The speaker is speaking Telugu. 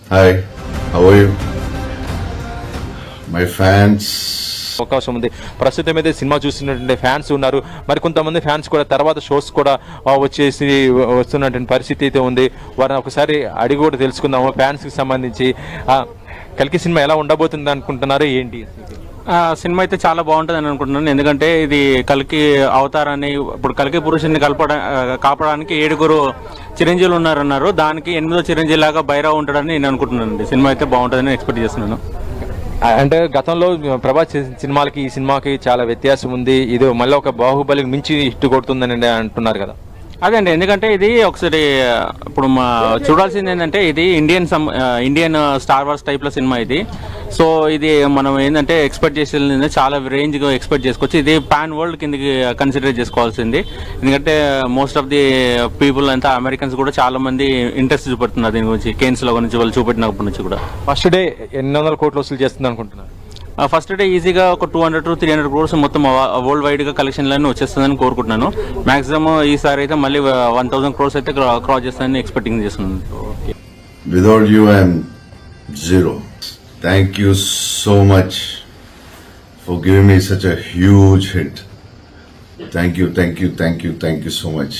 Hi, how are you? My fans. అవకాశం ఉంది. ప్రస్తుతం అయితే సినిమా చూస్తున్నటువంటి ఫ్యాన్స్ ఉన్నారు. మరి కొంతమంది ఫ్యాన్స్ కూడా తర్వాత షోస్ కూడా వచ్చేసి వస్తున్నటువంటి పరిస్థితి అయితే ఉంది. వారిని ఒకసారి అడిగి కూడా తెలుసుకుందాము ఫ్యాన్స్కి సంబంధించి. కల్కి సినిమా ఎలా ఉండబోతుంది అనుకుంటున్నారు, ఏంటి? సినిమా అయితే చాలా బాగుంటుంది అని అనుకుంటున్నాను. ఎందుకంటే ఇది కల్కి అవతారాన్ని, ఇప్పుడు కల్కి పురుషుని కాపాడడానికి 7 చిరంజీవులు ఉన్నారన్నారు. దానికి 8వ చిరంజీవి లాగా భైరవ్ ఉంటాడని నేను అనుకుంటున్నాను. సినిమా అయితే బాగుంటుందని ఎక్స్పెక్ట్ చేస్తున్నాను. అంటే గతంలో ప్రభాస్ సినిమాలకి ఈ సినిమాకి చాలా వ్యత్యాసం ఉంది. ఇది మళ్ళీ ఒక బాహుబలికి మించి హిట్ కొడుతుందని అంటున్నారు కదా. అదే అండి, ఎందుకంటే ఇది ఒకసారి ఇప్పుడు చూడాల్సింది ఏంటంటే ఇది ఇండియన్ స్టార్ వార్స్ టైప్లో సినిమా ఇది. సో ఇది మనం ఏంటంటే ఎక్స్పెక్ట్ చేసేది చాలా రేంజ్గా ఎక్స్పెక్ట్ చేసుకోవచ్చు. ఇది పాన్ వరల్డ్ కిందకి కన్సిడర్ చేసుకోవాల్సింది. ఎందుకంటే మోస్ట్ ఆఫ్ ది పీపుల్ అంతా అమెరికన్స్ కూడా చాలా మంది ఇంట్రెస్ట్ చూపెడుతున్నారు దీని గురించి. కేన్స్లో గురించి వాళ్ళు చూపెట్టినప్పటి నుంచి కూడా. ఫస్ట్ డే 800 కోట్లు వసూలు చేస్తుంది అనుకుంటున్నారు. ఫస్ట్ డే ఈజీగా ఒక 200 to 300 crores మొత్తం వరల్డ్ వైడ్ గా కలెక్షన్లన్నీ వచ్చేస్తుందని కోరుకుంటున్నాను. మాక్సిమం ఈసారి అయితే మళ్ళీ 1000 crores అయితే క్రాస్ చేస్తుందని ఎక్స్పెక్టింగ్ చేస్తున్నాను. Without you, I'm zero. Thank you so much for giving me such a huge hit. Thank you so much.